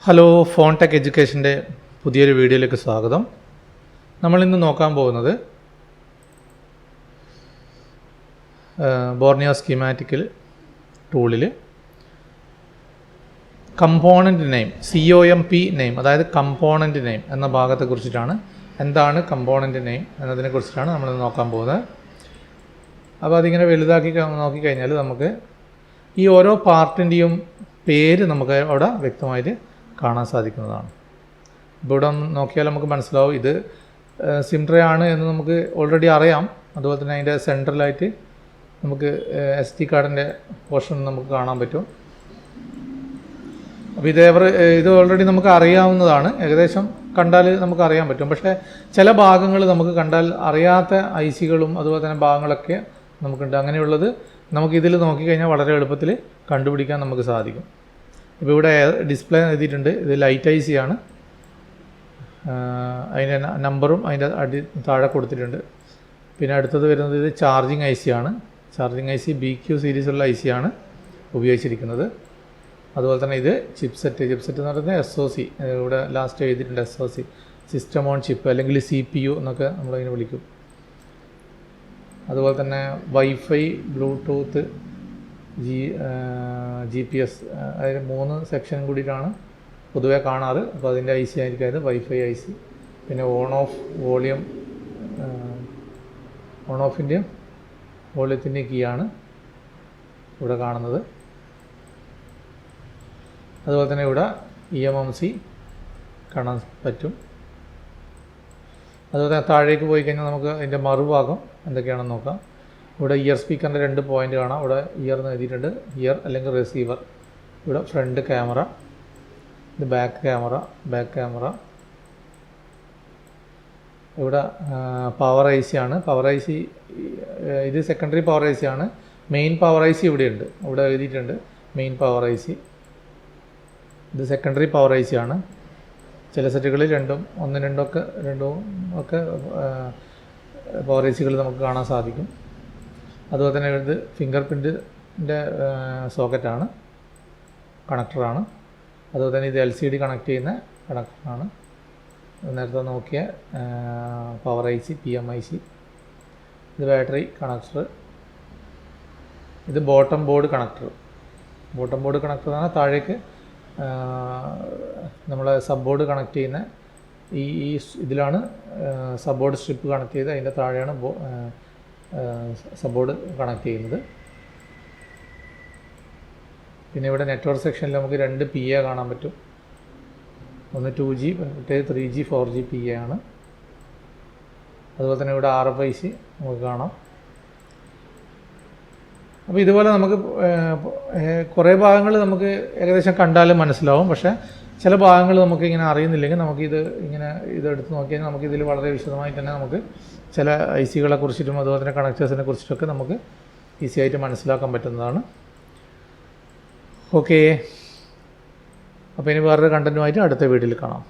Hello, ഫോൺടെക് എഡ്യൂക്കേഷൻ്റെ പുതിയൊരു വീഡിയോയിലേക്ക് സ്വാഗതം. നമ്മളിന്ന് നോക്കാൻ പോകുന്നത് ബോർണിയോ സ്കീമാറ്റിക്കൽ ടൂളിൽ കമ്പോണൻറ്റ് നെയിം COMP നെയിം, അതായത് കമ്പോണൻറ്റ് നെയിം എന്ന ഭാഗത്തെക്കുറിച്ചിട്ടാണ്. എന്താണ് കമ്പോണൻറ്റ് നെയിം എന്നതിനെക്കുറിച്ചിട്ടാണ് നമ്മളിന്ന് നോക്കാൻ പോകുന്നത്. അപ്പോൾ അതിങ്ങനെ വലുതാക്കി നോക്കിക്കഴിഞ്ഞാൽ നമുക്ക് ഈ ഓരോ പാർട്ടിൻ്റെയും പേര് നമുക്ക് അവിടെ വ്യക്തമായിട്ട് കാണാൻ സാധിക്കുന്നതാണ്. ഇപ്പോൾ ഇവിടെ നോക്കിയാൽ നമുക്ക് മനസ്സിലാവും ഇത് സിം-ട്രേ ആണ് എന്ന് നമുക്ക് ഓൾറെഡി അറിയാം. അതുപോലെ തന്നെ അതിൻ്റെ സെൻട്രലായിട്ട് നമുക്ക് SD കാർഡിൻ്റെ പോർഷൻ നമുക്ക് കാണാൻ പറ്റും. അപ്പോൾ ഇത് ഓൾറെഡി നമുക്ക് അറിയാവുന്നതാണ്. ഏകദേശം കണ്ടാൽ നമുക്ക് അറിയാൻ പറ്റും. പക്ഷേ ചില ഭാഗങ്ങൾ നമുക്ക് കണ്ടാൽ അറിയാത്ത IC-കളും അതുപോലെ തന്നെ ഭാഗങ്ങളൊക്കെ നമുക്കുണ്ട്. അങ്ങനെയുള്ളത് നമുക്കിതിൽ നോക്കിക്കഴിഞ്ഞാൽ വളരെ എളുപ്പത്തിൽ കണ്ടുപിടിക്കാൻ നമുക്ക് സാധിക്കും. ഇപ്പോൾ ഇവിടെ ഡിസ്പ്ലേ എഴുതിയിട്ടുണ്ട്. ഇത് ലൈറ്റ് IC ആണ്. അതിൻ്റെ നമ്പറും അതിൻ്റെ താഴെ കൊടുത്തിട്ടുണ്ട്. പിന്നെ അടുത്തത് വരുന്നത് ഇത് ചാർജിങ് IC ആണ്. ചാർജിങ് IC BQ സീരീസുള്ള IC ആണ് ഉപയോഗിച്ചിരിക്കുന്നത്. അതുപോലെ തന്നെ ഇത് ചിപ്സെറ്റ് എന്ന് പറയുന്നത് SOC, ഇവിടെ ലാസ്റ്റ് എഴുതിയിട്ടുണ്ട് SOC, സിസ്റ്റം ഓൺ ചിപ്പ് അല്ലെങ്കിൽ CPU എന്നൊക്കെ നമ്മളതിനെ വിളിക്കും. അതുപോലെ തന്നെ വൈഫൈ, ബ്ലൂടൂത്ത്, GPS, അതായത് 3 സെക്ഷൻ കൂടിയിട്ടാണ് പൊതുവെ കാണാറ്. അപ്പോൾ അതിൻ്റെ IC ആയിരിക്കും അത് വൈഫൈ IC. പിന്നെ ഓൺ ഓഫിൻ്റെയും വോളിയത്തിൻ്റെയും കീയാണ് ഇവിടെ കാണുന്നത്. അതുപോലെ തന്നെ ഇവിടെ EMMC കാണാൻ പറ്റും. അതുപോലെ തന്നെ താഴേക്ക് പോയി കഴിഞ്ഞാൽ നമുക്ക് അതിൻ്റെ മറുഭാഗം എന്തൊക്കെയാണെന്ന് നോക്കാം. ഇവിടെ ഇയർ സ്പീക്കറിൻ്റെ 2 പോയിൻ്റ് കാണാം. ഇവിടെ ഇയർ എന്ന് എഴുതിയിട്ടുണ്ട്. ഇയർ അല്ലെങ്കിൽ റിസീവർ. ഇവിടെ ഫ്രണ്ട് ക്യാമറ, ഇത് ബാക്ക് ക്യാമറ. ഇവിടെ പവർ IC ആണ്. പവർ IC ഇത് സെക്കൻഡറി പവർ IC ആണ്. മെയിൻ പവർ IC ഇവിടെയുണ്ട്. ഇവിടെ എഴുതിയിട്ടുണ്ട് മെയിൻ പവർ IC. ഇത് സെക്കൻഡറി പവർ IC ആണ്. ചില സെറ്റുകളിൽ രണ്ടും ഒക്കെ പവർ ICകൾ നമുക്ക് കാണാൻ സാധിക്കും. അതുപോലെ തന്നെ ഇത് ഫിംഗർ പ്രിൻറ്റിൻ്റെ സോക്കറ്റാണ്, കണക്ടറാണ്. അതുപോലെ തന്നെ ഇത് LCD കണക്ട് ചെയ്യുന്ന കണക്ടറാണ്. നേരത്തെ നോക്കിയ പവർ IC, PMIC. ഇത് ബാറ്ററി കണക്ടർ. ഇത് ബോട്ടം ബോർഡ് കണക്ടർ എന്ന് പറഞ്ഞാൽ താഴേക്ക് നമ്മളെ സബ് ബോർഡ് കണക്ട് ചെയ്യുന്ന ഈ ഇതിലാണ് സബ് ബോർഡ് സ്ട്രിപ്പ് കണക്ട് ചെയ്ത് അതിൻ്റെ താഴെയാണ് സബ് ബോർഡ് കണക്ട് ചെയ്യുന്നത്. പിന്നെ ഇവിടെ നെറ്റ്വർക്ക് സെക്ഷനിൽ നമുക്ക് 2 PA കാണാൻ പറ്റും. ഒന്ന് 2G, മറ്റേത് 3G 4G PA ആണ്. അതുപോലെ തന്നെ ഇവിടെ RFIC നമുക്ക് കാണാം. അപ്പോൾ ഇതുപോലെ നമുക്ക് കുറേ ഭാഗങ്ങൾ നമുക്ക് ഏകദേശം കണ്ടാലും മനസ്സിലാവും. പക്ഷേ ചില ഭാഗങ്ങൾ നമുക്ക് ഇങ്ങനെ അറിയുന്നില്ലെങ്കിൽ ഇതെടുത്ത് നോക്കിയാൽ നമുക്കിതിൽ വളരെ വിശദമായിട്ട് തന്നെ നമുക്ക് ചില IC-കളെ കുറിച്ചിട്ടും അതുപോലെ തന്നെ കണക്ടേഴ്സിനെ കുറിച്ചിട്ടൊക്കെ നമുക്ക് ഈസി ആയിട്ട് മനസ്സിലാക്കാൻ പറ്റുന്നതാണ്. ഓക്കേ, അപ്പോൾ ഇനി വേറൊരു കണ്ടൻറ്റുമായിട്ട് അടുത്ത വീഡിയോയിൽ കാണാം.